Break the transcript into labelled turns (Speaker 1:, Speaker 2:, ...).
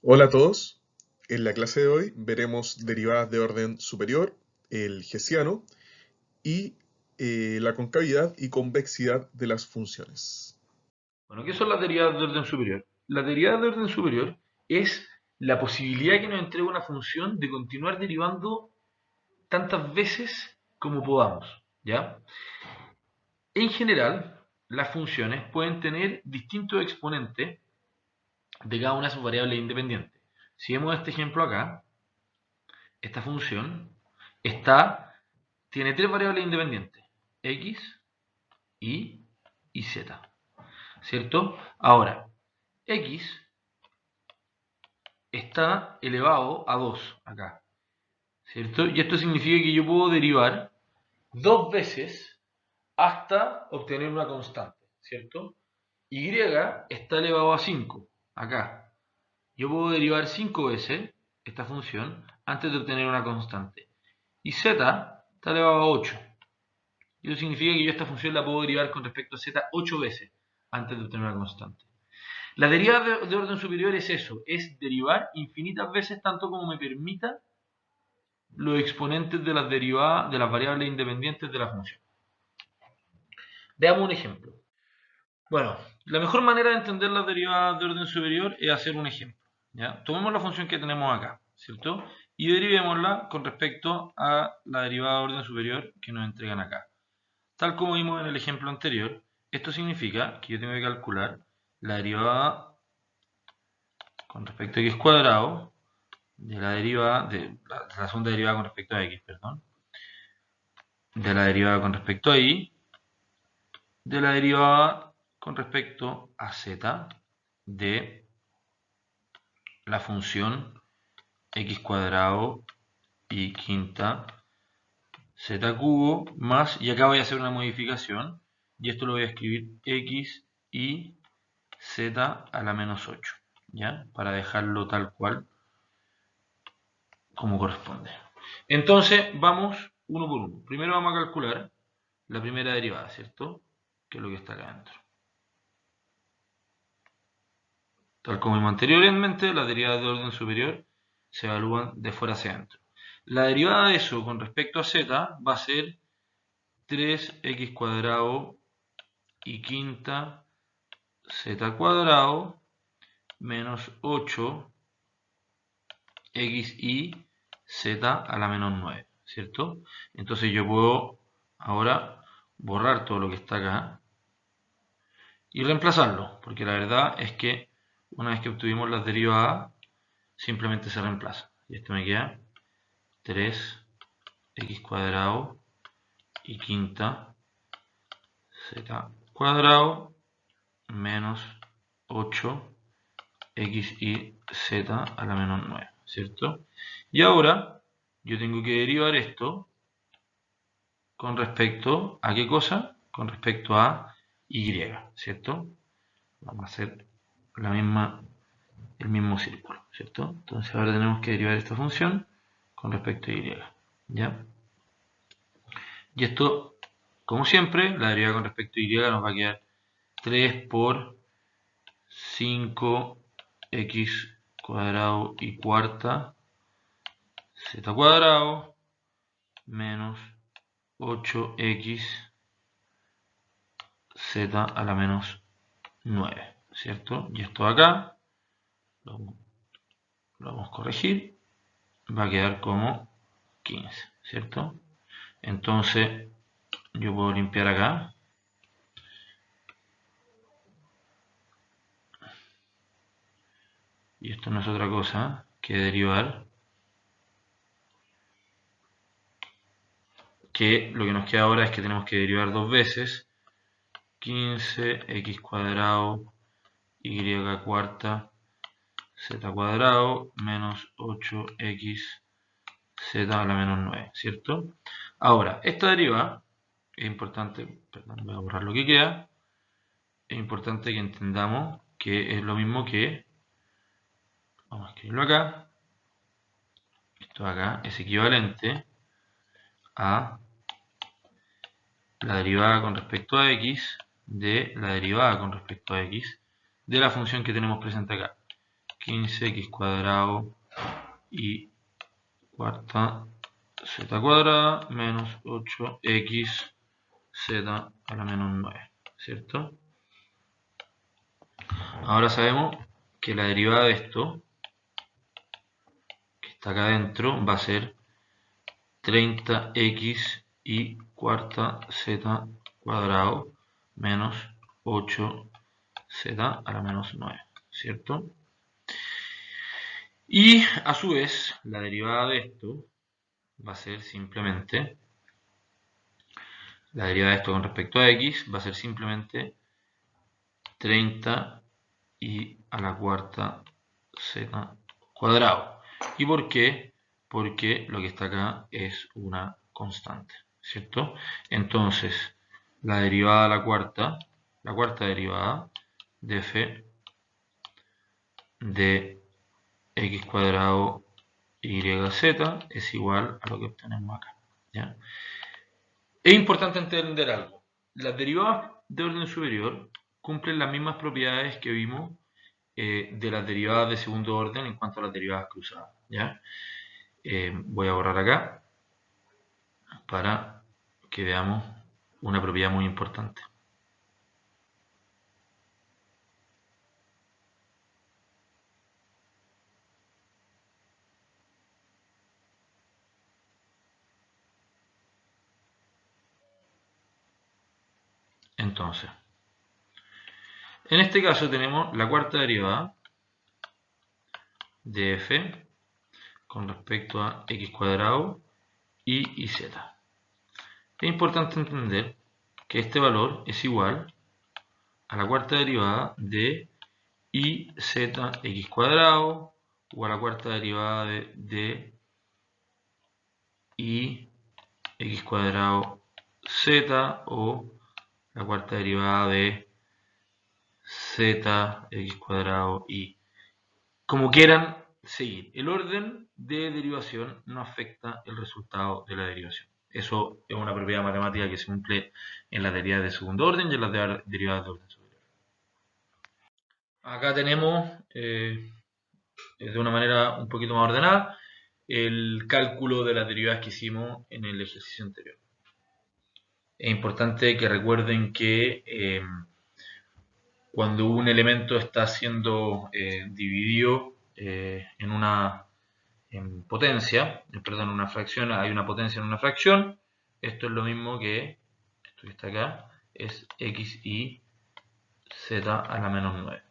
Speaker 1: Hola a todos. En la clase de hoy veremos derivadas de orden superior, el hessiano y la concavidad y convexidad de las funciones.
Speaker 2: Bueno, ¿qué son las derivadas de orden superior? La derivada de orden superior es la posibilidad que nos entrega una función de continuar derivando tantas veces como podamos, ¿ya? En general, las funciones pueden tener distintos exponentes de cada una de sus variables independientes. Si vemos este ejemplo acá, esta función tiene tres variables independientes, x, y y z, ¿cierto? Ahora, x está elevado a 2 acá, ¿cierto? Y esto significa que yo puedo derivar dos veces hasta obtener una constante, ¿cierto? Y está elevado a 5 acá. Yo puedo derivar 5 veces esta función antes de obtener una constante. Y z está elevado a 8. Y eso significa que yo esta función la puedo derivar con respecto a z 8 veces antes de obtener una constante. La derivada de orden superior es eso, es derivar infinitas veces tanto como me permita los exponentes de las derivadas de las variables independientes de la función. Veamos un ejemplo. Bueno, la mejor manera de entender las derivadas de orden superior es hacer un ejemplo. ¿Ya? Tomemos la función que tenemos acá, ¿cierto? Y derivémosla con respecto a la derivada de orden superior que nos entregan acá. Tal como vimos en el ejemplo anterior, esto significa que yo tengo que calcular la derivada con respecto a x cuadrado de la derivada de la segunda derivada con respecto a x, perdón, de la derivada con respecto a y, de la derivada con respecto a z de la función x cuadrado y quinta z cubo más, y acá voy a hacer una modificación, y esto lo voy a escribir x y z a la menos 8, ¿ya? Para dejarlo tal cual como corresponde. Entonces, vamos uno por uno. Primero vamos a calcular la primera derivada, ¿cierto? Que es lo que está acá adentro. Tal como vimos anteriormente, las derivadas de orden superior se evalúan de fuera hacia adentro. La derivada de eso con respecto a z va a ser 3x cuadrado y quinta z cuadrado menos 8 x y z a la menos 9, ¿cierto? Entonces yo puedo ahora borrar todo lo que está acá y reemplazarlo, porque la verdad es que una vez que obtuvimos las derivadas, simplemente se reemplaza. Y esto me queda 3x cuadrado y quinta z cuadrado menos 8 x y z a la menos 9, ¿cierto? Y ahora yo tengo que derivar esto con respecto a qué cosa? Con respecto a y, ¿cierto? Vamos a hacer el mismo círculo, ¿cierto? Entonces ahora tenemos que derivar esta función con respecto a y, ¿ya? Y esto, como siempre, la derivada con respecto a y nos va a quedar 3 por 5x cuadrado y cuarta z cuadrado menos 8x z a la menos 9, ¿cierto? Y esto de acá lo vamos a corregir, va a quedar como 15, ¿cierto? Entonces yo puedo limpiar acá y esto no es otra cosa que derivar, que lo que nos queda ahora es que tenemos que derivar dos veces 15x cuadrado y cuarta z cuadrado menos 8x z a la menos 9, ¿cierto? Ahora, esta derivada es importante, perdón, voy a borrar lo que queda, es importante que entendamos que es lo mismo que, vamos a escribirlo acá, esto de acá es equivalente a la derivada con respecto a x de la derivada con respecto a x de la función que tenemos presente acá, 15x cuadrado y cuarta z cuadrada menos 8x z a la menos 9, ¿cierto? Ahora sabemos que la derivada de esto, que está acá adentro, va a ser 30x y cuarta z cuadrado menos 8z a la menos 9, ¿cierto? Y a su vez, la derivada de esto va a ser simplemente, la derivada de esto con respecto a x va a ser simplemente 30 y a la cuarta z cuadrado. ¿Y por qué? Porque lo que está acá es una constante, ¿cierto? Entonces, la derivada de la cuarta derivada de f de x cuadrado yz es igual a lo que obtenemos acá, ¿ya? Es importante entender algo. Las derivadas de orden superior cumplen las mismas propiedades que vimos de las derivadas de segundo orden en cuanto a las derivadas cruzadas, ¿ya? Voy a borrar acá para que veamos una propiedad muy importante. Entonces, en este caso tenemos la cuarta derivada de f con respecto a x cuadrado y z. Es importante entender que este valor es igual a la cuarta derivada de iz cuadrado o a la cuarta derivada de i x cuadrado z o la cuarta derivada de z x cuadrado y como quieran seguir. El orden de derivación no afecta el resultado de la derivación. Eso es una propiedad matemática que se cumple en las derivadas de segundo orden y en las derivadas de orden superior. Acá tenemos, de una manera un poquito más ordenada, el cálculo de las derivadas que hicimos en el ejercicio anterior. Es importante que recuerden que cuando un elemento está siendo dividido en una potencia, perdón, una fracción, hay una potencia en una fracción, esto es lo mismo que esto que está acá, es x y z a la menos 9.